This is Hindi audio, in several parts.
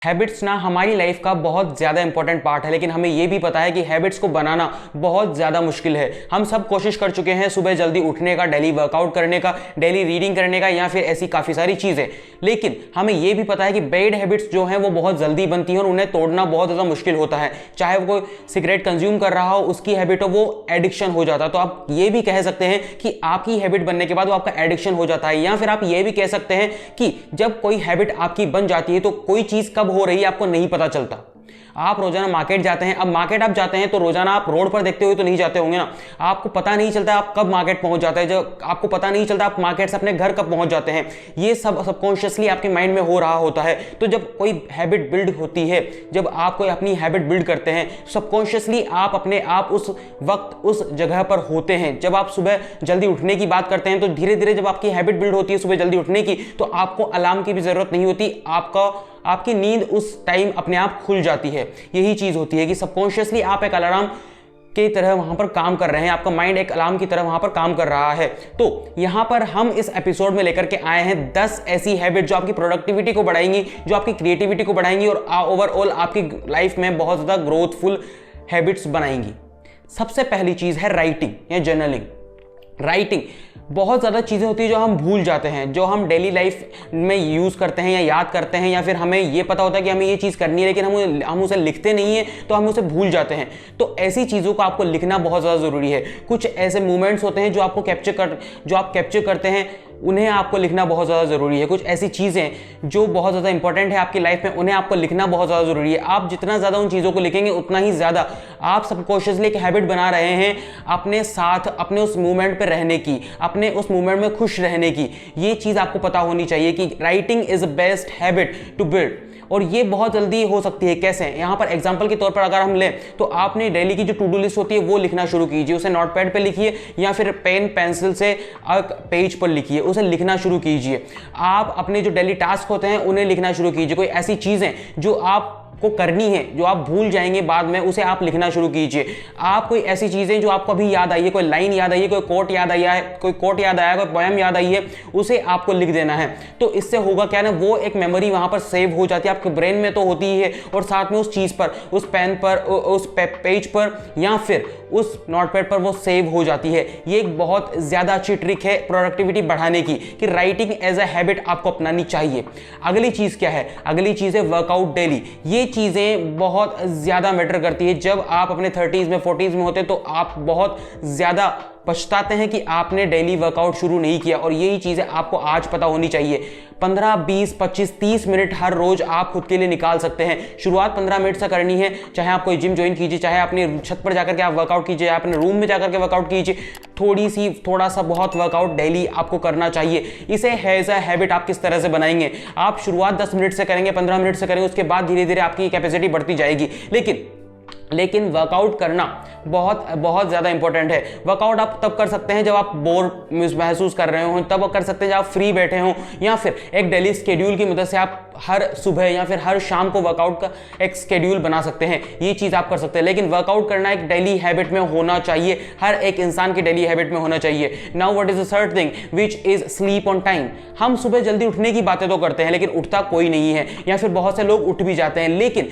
हैबिट्स ना हमारी लाइफ का बहुत ज़्यादा इंपॉर्टेंट पार्ट है, लेकिन हमें यह भी पता है कि हैबिट्स को बनाना बहुत ज़्यादा मुश्किल है। हम सब कोशिश कर चुके हैं सुबह जल्दी उठने का, डेली वर्कआउट करने का, डेली रीडिंग करने का या फिर ऐसी काफ़ी सारी चीज़ें, लेकिन हमें यह भी पता है कि बैड हैबिट्स जो हैं वो बहुत जल्दी बनती हैं और उन्हें तोड़ना बहुत ज़्यादा मुश्किल होता है। चाहे वो कोई सिगरेट कंज्यूम कर रहा हो, उसकी हैबिट हो, वो एडिक्शन हो जाता है। तो आप ये भी कह सकते हैं कि आपकी हैबिट बनने के बाद वो आपका एडिक्शन हो जाता है। या फिर आप ये भी कह सकते हैं कि जब कोई हैबिट आपकी बन जाती है तो कोई चीज़ कब हो रही है आपको नहीं पता चलता। आप रोजाना मार्केट जाते हैं, अब मार्केट आप जाते हैं तो रोजाना आप रोड पर देखते हुए तो नहीं जाते होंगे ना, आपको पता नहीं चलता आप कब मार्केट पहुंच जाते हैं, जो आपको पता नहीं चलता आप मार्केट से अपने घर कब पहुंच जाते हैं। ये सब सबकॉन्शियसली आपके माइंड में हो रहा होता है। तो जब कोई हैबिट बिल्ड होती है, जब आप कोई अपनी हैबिट बिल्ड करते हैं, सबकॉन्शियसली आप अपने आप उस वक्त उस जगह पर होते हैं। जब आप सुबह जल्दी उठने की बात करते हैं तो धीरे धीरे जब आपकी हैबिट बिल्ड होती है सुबह जल्दी उठने की, तो आपको अलार्म की भी जरूरत नहीं होती, आपकी नींद उस टाइम अपने आप खुल जाती है। यही चीज होती है कि सबकॉन्शियसली आप एक अलार्म की तरह वहां पर काम कर रहे हैं, आपका माइंड एक अलार्म की तरह वहां पर काम कर रहा है। तो यहां पर हम इस एपिसोड में लेकर के आए हैं 10 ऐसी हैबिट जो आपकी प्रोडक्टिविटी को बढ़ाएंगी, जो आपकी क्रिएटिविटी को बढ़ाएंगी और ओवरऑल आपकी लाइफ में बहुत ज्यादा ग्रोथफुल हैबिट्स बनाएंगी। सबसे पहली चीज है राइटिंग या जर्नलिंग। राइटिंग, बहुत ज़्यादा चीज़ें होती है जो हम भूल जाते हैं, जो हम डेली लाइफ में यूज़ करते हैं या याद करते हैं, या फिर हमें ये पता होता है कि हमें ये चीज़ करनी है लेकिन हम उसे लिखते नहीं है तो हम उसे भूल जाते हैं। तो ऐसी चीज़ों को आपको लिखना बहुत ज़्यादा ज़रूरी है। कुछ ऐसे मोमेंट्स होते हैं जो आप कैप्चर करते हैं, उन्हें आपको लिखना बहुत ज़्यादा ज़रूरी है। कुछ ऐसी चीज़ें जो बहुत ज़्यादा इंपॉर्टेंट है आपकी लाइफ में, उन्हें आपको लिखना बहुत ज़्यादा ज़रूरी है। आप जितना ज़्यादा उन चीज़ों को लिखेंगे उतना ही ज़्यादा आप सबकॉन्शियसली एक हैबिट बना रहे हैं अपने साथ, अपने उस मोमेंट पर रहने की, अपने उस मोमेंट में खुश रहने की। ये चीज़ आपको पता होनी चाहिए कि writing is best habit to build, और ये बहुत जल्दी हो सकती है। कैसे? यहाँ पर एग्जांपल के तौर पर अगर हम लें तो आपने डेली की जो टू डू लिस्ट होती है वो लिखना शुरू कीजिए, उसे नोटपैड पे लिखिए या फिर पेन पेंसिल से पेज पर लिखिए, उसे लिखना शुरू कीजिए। आप अपने जो डेली टास्क होते हैं उन्हें लिखना शुरू कीजिए। कोई ऐसी चीज़ें जो आप को करनी है, जो आप भूल जाएंगे बाद में, उसे आप लिखना शुरू कीजिए। आप कोई ऐसी चीजें जो आपको अभी याद आई है, कोई लाइन याद आई है, कोई कोट याद आया है, कोई पोएम याद आई है, उसे आपको लिख देना है। तो इससे होगा क्या ना, वो एक मेमोरी वहां पर सेव हो जाती है, आपके ब्रेन में तो होती ही है, और साथ में उस चीज पर, उस पेन पर, उस पेज पर या फिर उस नोटपैड पर वो सेव हो जाती है। ये एक बहुत ज्यादा अच्छी ट्रिक है प्रोडक्टिविटी बढ़ाने की, कि राइटिंग एज अ हैबिट आपको अपनानी चाहिए। अगली चीज क्या है? अगली चीज है वर्कआउट डेली। ये चीजें बहुत ज्यादा मैटर करती है। जब आप अपने 30s में 40s में होते हैं तो आप बहुत ज्यादा पछताते हैं कि आपने डेली वर्कआउट शुरू नहीं किया, और यही चीजें आपको आज पता होनी चाहिए। 15, 20, 25, 30 मिनट हर रोज आप खुद के लिए निकाल सकते हैं। शुरुआत 15 मिनट से करनी है, चाहे आप कोई जिम ज्वाइन कीजिए, चाहे अपनी छत पर जाकर के आप वर्कआउट कीजिए, अपने रूम में जाकर के वर्कआउट कीजिए। थोड़ा सा बहुत वर्कआउट डेली आपको करना चाहिए। इसे एज अ हैबिट आप किस तरह से बनाएंगे? आप शुरुआत 10 मिनट से करेंगे, 15 मिनट से करेंगे, उसके बाद धीरे धीरे आपकी कैपेसिटी बढ़ती जाएगी। लेकिन वर्कआउट करना बहुत बहुत ज़्यादा इंपॉर्टेंट है। वर्कआउट आप तब कर सकते हैं जब आप बोर महसूस कर रहे हो, तब कर सकते हैं जब आप फ्री बैठे हों, या फिर एक डेली स्केड्यूल की मदद से आप हर सुबह या फिर हर शाम को वर्कआउट का एक स्केड्यूल बना सकते हैं। ये चीज़ आप कर सकते हैं, लेकिन वर्कआउट करना एक डेली हैबिट में होना चाहिए, हर एक इंसान की डेली हैबिट में होना चाहिए। Now what is the third thing which is sleep on time. हम सुबह जल्दी उठने की बातें तो करते हैं, लेकिन उठता कोई नहीं है, या फिर बहुत से लोग उठ भी जाते हैं, लेकिन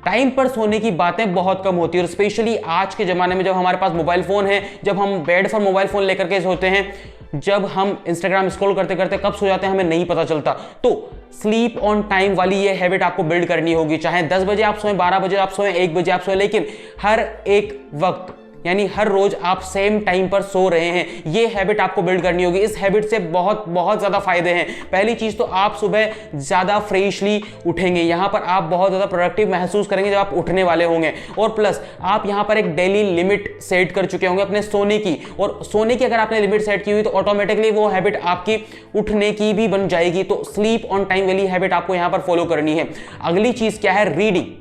टाइम पर सोने की बातें बहुत कम होती है। और स्पेशली आज के ज़माने में जब हमारे पास मोबाइल फ़ोन है, जब हम बेड पर मोबाइल फ़ोन लेकर के सोते हैं, जब हम इंस्टाग्राम स्क्रॉल करते करते कब सो जाते हैं हमें नहीं पता चलता। तो स्लीप ऑन टाइम वाली ये हैबिट आपको बिल्ड करनी होगी। चाहे 10 बजे आप सोएं, 12 बजे आप सोएं, 1 बजे आप सोएं, लेकिन हर एक वक्त यानी हर रोज आप सेम टाइम पर सो रहे हैं, ये हैबिट आपको बिल्ड करनी होगी। इस हैबिट से बहुत बहुत ज्यादा फायदे हैं। पहली चीज तो आप सुबह ज्यादा फ्रेशली उठेंगे, यहां पर आप बहुत ज्यादा प्रोडक्टिव महसूस करेंगे जब आप उठने वाले होंगे, और प्लस आप यहां पर एक डेली लिमिट सेट कर चुके होंगे अपने सोने की, और सोने की अगर आपने लिमिट सेट की हुई तो ऑटोमेटिकली वो हैबिट आपकी उठने की भी बन जाएगी। तो स्लीप ऑन टाइम वाली हैबिट आपको यहां पर फॉलो करनी है। अगली चीज क्या है?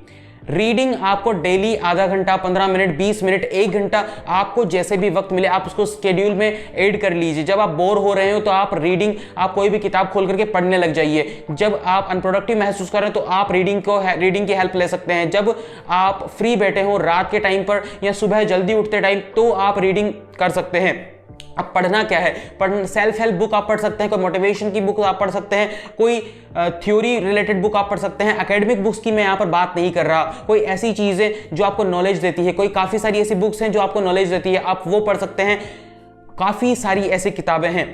रीडिंग आपको डेली आधा घंटा, 15 मिनट, 20 मिनट, 1 घंटा, आपको जैसे भी वक्त मिले आप उसको स्केड्यूल में ऐड कर लीजिए। जब आप बोर हो रहे हो तो आप आप कोई भी किताब खोल करके पढ़ने लग जाइए। जब आप अनप्रोडक्टिव महसूस कर रहे हैं तो आप रीडिंग की हेल्प ले सकते हैं। जब आप फ्री बैठे हो रात के टाइम पर या सुबह जल्दी उठते टाइम, तो आप रीडिंग कर सकते हैं। अब पढ़ना क्या है, सेल्फ हेल्प बुक आप पढ़ सकते हैं, कोई मोटिवेशन की बुक आप पढ़ सकते हैं, कोई थ्योरी रिलेटेड बुक आप पढ़ सकते हैं। एकेडमिक बुक्स की मैं यहाँ पर बात नहीं कर रहा, कोई ऐसी चीज़ें जो आपको नॉलेज देती है, कोई काफ़ी सारी ऐसी बुक्स हैं जो आपको नॉलेज देती है, आप वो पढ़ सकते हैं। काफ़ी सारी ऐसी किताबें हैं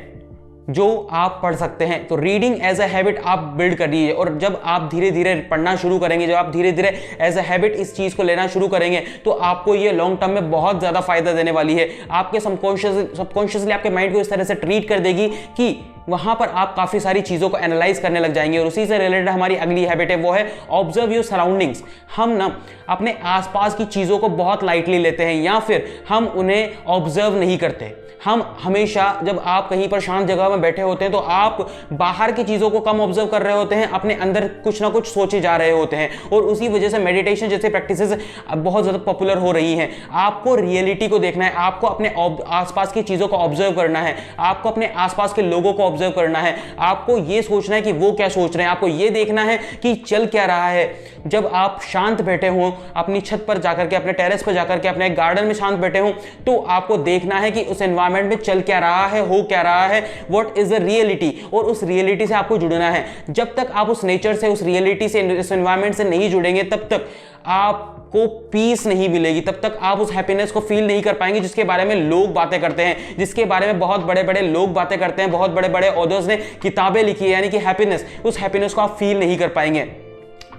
जो आप पढ़ सकते हैं। तो रीडिंग एज अ हैबिट आप बिल्ड कर लीजिए, और जब आप धीरे धीरे पढ़ना शुरू करेंगे, जब आप धीरे धीरे एज अ हैबिट इस चीज़ को लेना शुरू करेंगे, तो आपको ये लॉन्ग टर्म में बहुत ज़्यादा फायदा देने वाली है। आपके सबकॉन्शियसली आपके माइंड को इस तरह से ट्रीट कर देगी कि वहां पर आप काफ़ी सारी चीज़ों को एनालाइज करने लग जाएंगे। और उसी से रिलेटेड हमारी अगली हैबिट है, वो है ऑब्जर्व योर सराउंडिंग्स। हम ना अपने आसपास की चीज़ों को बहुत लाइटली लेते हैं, या फिर हम उन्हें ऑब्जर्व नहीं करते। हम हमेशा, जब आप कहीं पर शांत जगह में बैठे होते हैं, तो आप बाहर की चीज़ों को कम ऑब्जर्व कर रहे होते हैं, अपने अंदर कुछ ना कुछ सोचे जा रहे होते हैं। और उसी वजह से मेडिटेशन जैसे प्रैक्टिसेस बहुत ज़्यादा पॉपुलर हो रही हैं। आपको रियलिटी को देखना है, आपको अपने आसपास की चीज़ों को ऑब्जर्व करना है, आपको अपने आसपास के लोगों को ऑब्जर्व करना है, आपको ये सोचना है कि वो क्या सोच रहे हैं, आपको ये देखना है कि चल क्या रहा है। जब आप शांत बैठे हों, अपनी छत पर जाकर के, अपने टेरेस पर जाकर के, अपने गार्डन में शांत बैठे हों, तो आपको देखना है कि उस एनवायरनमेंट में चल क्या रहा है, हो क्या रहा है, व्हाट इज द रियलिटी। और उस रियलिटी से आपको जुड़ना है। जब तक आप उस नेचर से, उस रियलिटी से, उस एनवायरनमेंट से नहीं जुड़ेंगे, तब तक आपको पीस नहीं मिलेगी, तब तक आप उस हैप्पीनेस को फील नहीं कर पाएंगे जिसके बारे में लोग बातें करते हैं, जिसके बारे में बहुत बड़े बड़े लोग बातें करते हैं, बहुत बड़े बड़े ऑथर्स ने किताबें लिखी है। यानी कि हैप्पीनेस, उस हैप्पीनेस को आप फील नहीं कर पाएंगे।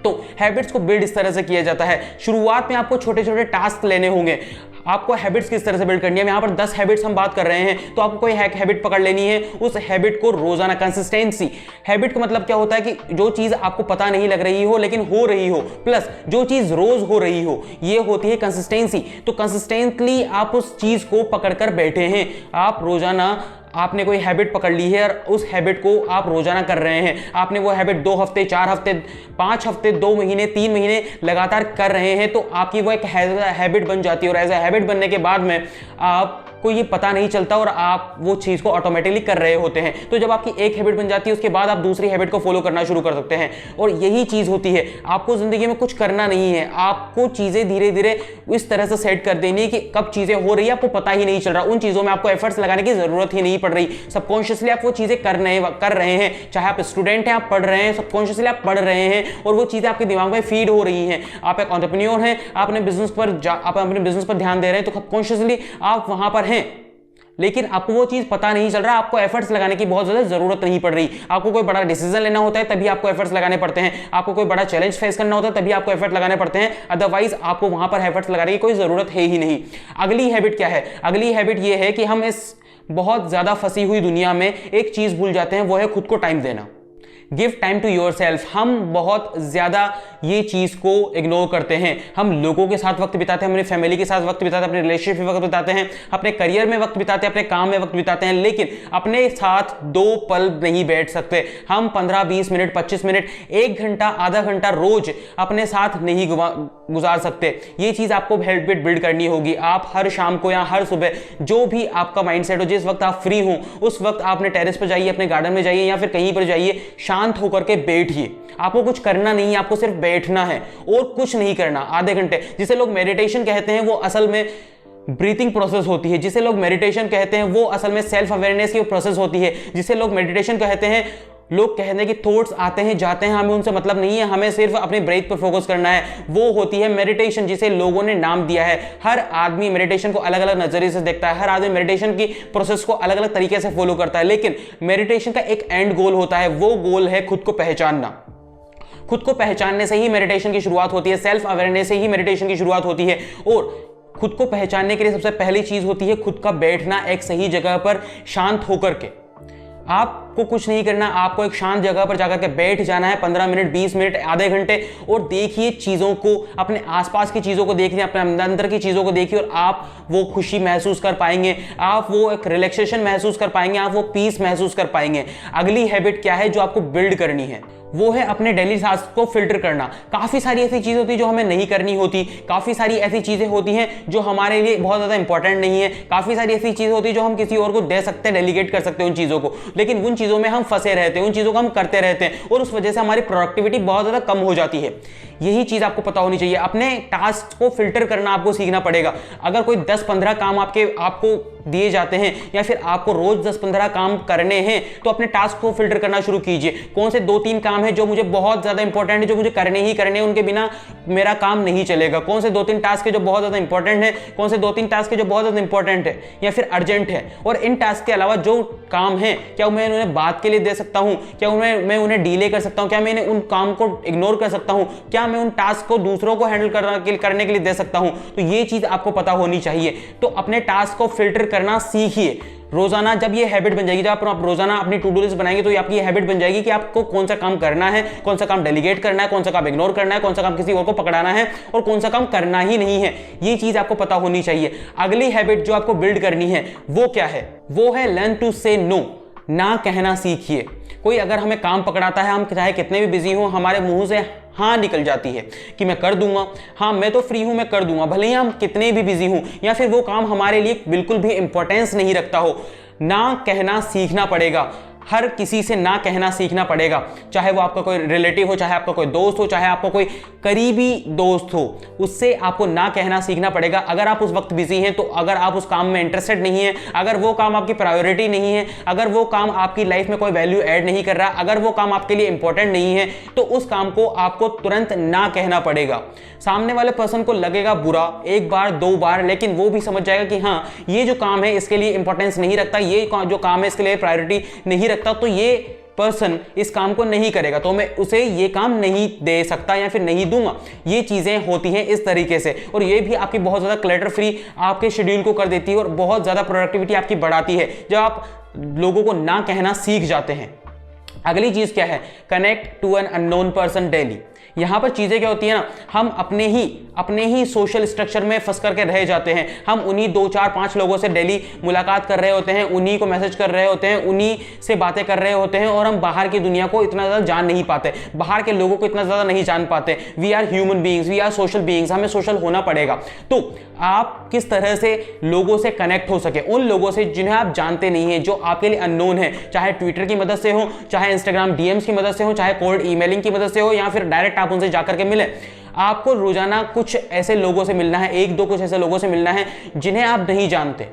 तो हैबिट्स को बिल्ड इस तरह से किया जाता है। शुरुआत में आपको छोटे छोटे टास्क लेने होंगे। आपको हैबिट्स किस तरह से बिल्ड करनी है, यहाँ पर 10 हैबिट्स हम बात कर रहे हैं, तो आपको कोई हैबिट पकड़ लेनी है। उस हैबिट को रोजाना, कंसिस्टेंसी। हैबिट का मतलब क्या होता है कि जो चीज आपको पता नहीं लग रही हो लेकिन हो रही हो, प्लस जो चीज रोज हो रही हो, ये होती है कंसिस्टेंसी। तो कंसिस्टेंटली आप उस चीज को पकड़कर बैठे हैं। आप रोजाना, आपने कोई हैबिट पकड़ ली है और उस हैबिट को आप रोजाना कर रहे हैं। आपने वो हैबिट 2 हफ्ते, 4 हफ्ते, 5 हफ्ते, 2 महीने, 3 महीने लगातार कर रहे हैं, तो आपकी वो एक हैबिट बन जाती है। और एज ए हैबिट बनने के बाद में आपको ये पता नहीं चलता और आप वो चीज़ को ऑटोमेटिकली कर रहे होते हैं। तो जब आपकी एक हैबिट बन जाती है, उसके बाद आप दूसरी हैबिट को फॉलो करना शुरू कर सकते हैं। और यही चीज़ होती है, आपको ज़िंदगी में कुछ करना नहीं है, आपको चीज़ें धीरे धीरे इस तरह से सेट कर देनी है कि कब चीज़ें हो रही है आपको पता ही नहीं चल रहा। उन चीज़ों में आपको एफर्ट्स लगाने की ज़रूरत ही नहीं पड़ रही। सबकॉन्शियसली आप वो चीज़ें कर रहे हैं। चाहे आप स्टूडेंट हैं, आप पढ़ रहे हैं, सबकॉन्शियसली आप पढ़ रहे हैं और वो चीज़ें आपके दिमाग में फीड हो रही हैं। आप एक एंटरप्रेन्योर हैं, आप अपने बिजनेस पर ध्यान दे रहे हैं, तो सबकॉन्शियसली आप वहां पर हैं, लेकिन आपको वो चीज पता नहीं चल रहा। आपको एफर्ट्स लगाने की बहुत ज्यादा जरूरत नहीं पड़ रही। आपको कोई बड़ा डिसीजन लेना होता है तभी आपको एफर्ट्स लगाने पड़ते हैं। आपको कोई बड़ा चैलेंज फेस करना होता है तभी आपको एफर्ट लगाने पड़ते हैं, अदरवाइज आपको वहां पर एफर्ट्स लगाने की कोई जरूरत है ही नहीं। अगली हैबिट क्या है? अगली हैबिट ये है कि हम इस बहुत ज्यादा फंसी हुई दुनिया में एक चीज भूल जाते हैं, वो है खुद को टाइम देना। Give time to yourself. हम बहुत ज्यादा ये चीज को इग्नोर करते हैं। हम लोगों के साथ वक्त बिताते हैं, अपनी फैमिली के साथ वक्त बिताते हैं, अपने रिलेशनशिप में वक्त बिताते हैं, अपने करियर में वक्त बिताते हैं, अपने काम में वक्त बिताते हैं, लेकिन अपने साथ 2 पल नहीं बैठ सकते। हम 15, 20 मिनट, 25 मिनट, 1 घंटा, आधा घंटा रोज अपने साथ नहीं गुजार सकते। ये चीज आपको हैबिट बिल्ड करनी होगी। आप हर शाम को या हर सुबह, जो भी आपका माइंडसेट हो, जिस वक्त आप फ्री हो, उस वक्त आपने टेरेस पर जाइए, अपने गार्डन में जाइए या फिर कहीं पर जाइए, शांत होकर के बैठिए। आपको कुछ करना नहीं है, आपको सिर्फ बैठना है और कुछ नहीं करना। आधे घंटे, जिसे लोग मेडिटेशन कहते हैं, वो असल में ब्रीथिंग प्रोसेस होती है। जिसे लोग मेडिटेशन कहते हैं, वो असल में सेल्फ अवेयरनेस की प्रोसेस होती है। जिसे लोग मेडिटेशन कहते हैं, लोग कहते हैं कि थॉट्स आते हैं जाते हैं, हमें उनसे मतलब नहीं है, हमें सिर्फ अपने ब्रेथ पर फोकस करना है, वो होती है मेडिटेशन, जिसे लोगों ने नाम दिया है। हर आदमी मेडिटेशन को अलग अलग नजरिए से देखता है, हर आदमी मेडिटेशन की प्रोसेस को अलग अलग तरीके से फॉलो करता है, लेकिन मेडिटेशन का एक एंड गोल होता है। वो गोल है खुद को पहचानना। खुद को पहचानने से ही मेडिटेशन की शुरुआत होती है, सेल्फ अवेयरनेस से ही मेडिटेशन की शुरुआत होती है। और खुद को पहचानने के लिए सबसे पहली चीज होती है खुद का बैठना एक सही जगह पर शांत होकर के। आपको कुछ नहीं करना, आपको एक शांत जगह पर जाकर के बैठ जाना है 15 मिनट, 20 मिनट, आधे घंटे, और देखिए चीज़ों को, अपने आसपास की चीज़ों को देखिए, अपने अंदर की चीज़ों को देखिए, और आप वो खुशी महसूस कर पाएंगे, आप वो एक रिलैक्सेशन महसूस कर पाएंगे, आप वो पीस महसूस कर पाएंगे। अगली हैबिट क्या है जो आपको बिल्ड करनी है? वो है अपने डेली टास्क को फिल्टर करना। काफ़ी सारी ऐसी चीज़ होती है जो हमें नहीं करनी होती, काफ़ी सारी ऐसी चीज़ें होती हैं जो हमारे लिए बहुत ज़्यादा इंपॉर्टेंट नहीं है, काफ़ी सारी ऐसी चीज़ होती है जो हम किसी और को दे सकते हैं, डेलीगेट कर सकते हैं उन चीज़ों को, लेकिन उन चीज़ों में हम फंसे रहते हैं, उन चीज़ों को हम करते रहते हैं और उस वजह से हमारी प्रोडक्टिविटी बहुत ज़्यादा कम हो जाती है। यही चीज आपको पता होनी चाहिए। अपने टास्क को फिल्टर करना आपको सीखना पड़ेगा। अगर कोई 10-15 काम आपको दिए जाते हैं या फिर आपको रोज 10-15 काम करने हैं, तो अपने टास्क को फिल्टर करना शुरू कीजिए। कौन से 2-3 काम है जो मुझे बहुत ज्यादा इंपॉर्टेंट है, जो मुझे करने ही करने हैं, उनके बिना मेरा काम नहीं चलेगा। कौन से 2-3 टास्क है जो बहुत ज्यादा इंपॉर्टेंट है, कौन से 2-3 टास्क है जो बहुत ज्यादा इंपॉर्टेंट है या फिर अर्जेंट है। और इन टास्क के अलावा जो काम है, क्या मैं उन्हें बात के लिए दे सकता हूं, क्या मैं उन्हें डिले कर सकता हूं, क्या मैं उन काम को इग्नोर कर सकता हूं, क्या मैं उन टास्क को दूसरों को हैंडल करने के लिए दे सकता हूं। तो ये चीज आपको पता होनी चाहिए। तो अपने टास्क को फिल्टर करना सीखिए। रोजाना जब ये हैबिट बन जाएगी, जब आप रोजाना अपनी टू डू लिस्ट बनाएंगे, तो ये आपकी हैबिट बन जाएगी कि आपको कौन सा काम करना है, कौन सा काम डेलीगेट करना है, कौन सा काम इग्नोर करना है, कौन सा काम किसी और को पकड़ाना है और कौन सा काम करना ही नहीं है। ये चीज आपको पता होनी चाहिए। अगली हैबिट जो आपको बिल्ड करनी है वो क्या है? वो है लर्न टू से नो। ना कहना सीखिए। कोई अगर हमें काम पकड़ाता है, हम चाहे कितने भी बिजी हो, हमारे मुंह से हाँ निकल जाती है कि मैं कर दूंगा, हाँ मैं तो फ्री हूं, मैं कर दूंगा, भले ही हम कितने भी बिजी हूं या फिर वो काम हमारे लिए बिल्कुल भी इंपॉर्टेंस नहीं रखता हो। ना कहना सीखना पड़ेगा। हर किसी से ना कहना सीखना पड़ेगा, चाहे वो आपका कोई रिलेटिव हो, चाहे आपका कोई दोस्त हो, चाहे आपका कोई करीबी दोस्त हो, उससे आपको ना कहना सीखना पड़ेगा। अगर आप उस वक्त बिजी हैं, तो अगर आप उस काम में इंटरेस्टेड नहीं है, अगर वो काम आपकी प्रायोरिटी नहीं है, अगर वो काम आपकी लाइफ में कोई वैल्यू ऐड नहीं कर रहा, अगर वो काम आपके लिए इंपॉर्टेंट नहीं है, तो उस काम को आपको तुरंत ना कहना पड़ेगा। सामने वाले पर्सन को लगेगा बुरा 1 बार 2 बार, लेकिन वो भी समझ जाएगा कि हाँ ये जो काम है इसके लिए इंपॉर्टेंस नहीं रखता, ये जो काम है इसके लिए प्रायोरिटी नहीं रखता, तो ये पर्सन इस काम को नहीं करेगा, तो मैं उसे ये काम नहीं दे सकता या फिर नहीं दूंगा। ये चीजें होती हैं इस तरीके से, और ये भी आपकी बहुत ज्यादा क्लटर फ्री आपके शेड्यूल को कर देती है और बहुत ज्यादा प्रोडक्टिविटी आपकी बढ़ाती है जब आप लोगों को ना कहना सीख जाते हैं। अगली चीज क्या है? Connect to an unknown person daily. यहां पर चीजें क्या होती है ना, हम अपने ही सोशल स्ट्रक्चर में फंस करके रह जाते हैं। हम उन्हीं 2-4-5 लोगों से डेली मुलाकात कर रहे होते हैं, उन्हीं को मैसेज कर रहे होते हैं, उन्हीं से बातें कर रहे होते हैं, और हम बाहर की दुनिया को इतना ज्यादा जान नहीं पाते, बाहर के लोगों को इतना ज्यादा नहीं जान पाते। We are human beings, we are social beings, हमें सोशल होना पड़ेगा। तो आप किस तरह से लोगों से कनेक्ट हो सके, उन लोगों से जिन्हें आप जानते नहीं हैं, जो आपके लिए अननोन है, चाहे ट्विटर की मदद से हो, चाहे इंस्टाग्राम डीएम्स की मदद से हो, चाहे कोल्ड ईमेलिंग की मदद से हो, या फिर डायरेक्ट आप उनसे जाकर के मिले। आपको रोजाना कुछ ऐसे लोगों से मिलना है, 1-2 कुछ ऐसे लोगों से मिलना है जिन्हें आप नहीं जानते,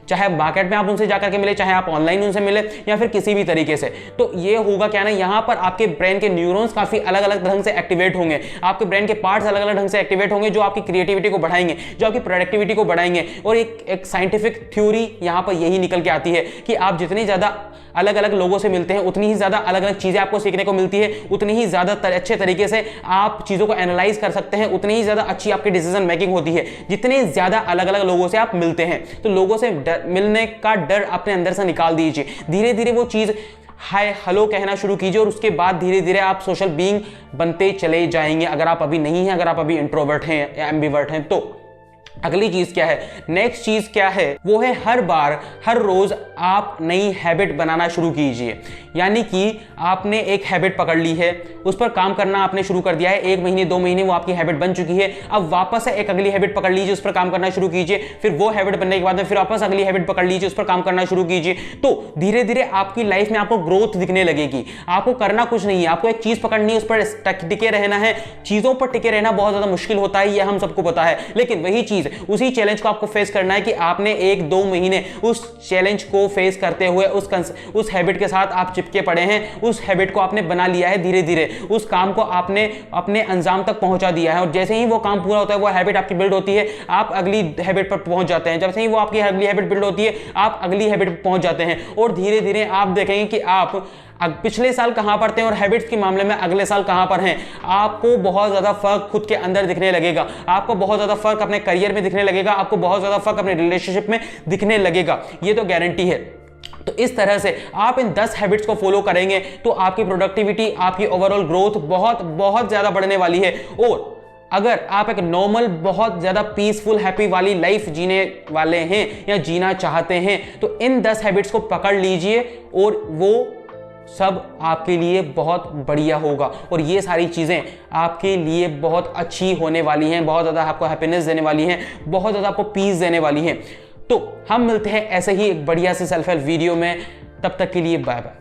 चाहे मार्केट में आप उनसे जाकर के मिले, चाहे आप ऑनलाइन उनसे मिले, या फिर किसी भी तरीके से। तो ये होगा क्या ना, यहाँ पर आपके ब्रेन के न्यूरॉन्स काफी अलग अलग ढंग से एक्टिवेट होंगे, आपके ब्रेन के पार्ट्स अलग अलग ढंग से एक्टिवेट होंगे, जो आपकी क्रिएटिविटी को बढ़ाएंगे, जो आपकी प्रोडक्टिविटी को बढ़ाएंगे। और एक साइंटिफिक थ्योरी यहाँ पर यही निकल के आती है कि आप जितनी ज्यादा अलग अलग लोगों से मिलते हैं, उतनी ही ज्यादा अलग अलग चीजें आपको सीखने को मिलती है, उतनी ही ज्यादा अच्छे तरीके से आप चीजों को एनालाइज कर सकते हैं, उतनी ही ज्यादा अच्छी आपकी डिसीजन मेकिंग होती है जितने ज्यादा अलग अलग लोगों से आप मिलते हैं। तो लोगों से मिलने का डर अपने अंदर से निकाल दीजिए। धीरे धीरे वो चीज हाय हेलो कहना शुरू कीजिए, और उसके बाद धीरे धीरे आप सोशल बीइंग बनते चले जाएंगे। अगर आप अभी नहीं हैं, अगर आप अभी इंट्रोवर्ट हैं या एम्बिवर्ट हैं, तो अगली चीज क्या है, नेक्स्ट चीज क्या है, वो है हर बार हर रोज आप नई हैबिट बनाना शुरू कीजिए। यानी कि आपने एक हैबिट पकड़ ली है, उस पर काम करना आपने शुरू कर दिया है, 1 महीने 2 महीने वो आपकी हैबिट बन चुकी है। अब वापस से एक अगली हैबिट पकड़ लीजिए, उस पर काम करना शुरू कीजिए। फिर वो हैबिट बनने के बाद में फिर वापस अगली हैबिट पकड़ लीजिए, उस पर काम करना शुरू कीजिए। तो धीरे धीरे आपकी लाइफ में आपको ग्रोथ दिखने लगेगी। आपको करना कुछ नहीं है, आपको एक चीज पकड़नी है, उस पर टिके रहना है। चीजों पर टिके रहना बहुत ज्यादा मुश्किल होता है, यह हम सबको पता है, लेकिन वही चीज उसी चैलेंज को आपको फेस करना है कि आपने 1-2 महीने उस चैलेंज को फेस करते हुए उस हैबिट के साथ आप चिपके पड़े हैं, उस हैबिट को आपने बना लिया है, धीरे धीरे उस काम को आपने अपने अंजाम तक पहुंचा दिया है। और जैसे ही वो काम पूरा होता है, वो हैबिट आपकी बिल्ड होती है, आप अगली हैबिट पर पहुंच जाते हैं। जैसे ही वो आपकी अगली हैबिट बिल्ड होती है, आप अगली हैबिट पर पहुंच जाते हैं, और धीरे धीरे आप देखेंगे कि आप पिछले साल कहां पर थे और हैबिट्स के मामले में अगले साल कहां पर हैं। आपको बहुत ज्यादा फर्क खुद के अंदर दिखने लगेगा, आपको बहुत ज्यादा फर्क अपने करियर में दिखने लगेगा, आपको बहुत ज्यादा फर्क अपने रिलेशनशिप में दिखने लगेगा, ये तो गारंटी है। तो इस तरह से आप इन 10 हैबिट्स को फॉलो करेंगे तो आपकी प्रोडक्टिविटी, आपकी ओवरऑल ग्रोथ बहुत बहुत ज्यादा बढ़ने वाली है। और अगर आप एक नॉर्मल बहुत ज्यादा पीसफुल हैप्पी वाली लाइफ जीने वाले हैं या जीना चाहते हैं, तो इन 10 हैबिट्स को पकड़ लीजिए और वो सब आपके लिए बहुत बढ़िया होगा। और ये सारी चीज़ें आपके लिए बहुत अच्छी होने वाली हैं, बहुत ज़्यादा आपको हैप्पीनेस देने वाली हैं, बहुत ज़्यादा आपको पीस देने वाली हैं। तो हम मिलते हैं ऐसे ही एक बढ़िया से सेल्फ हेल्प वीडियो में, तब तक के लिए बाय बाय।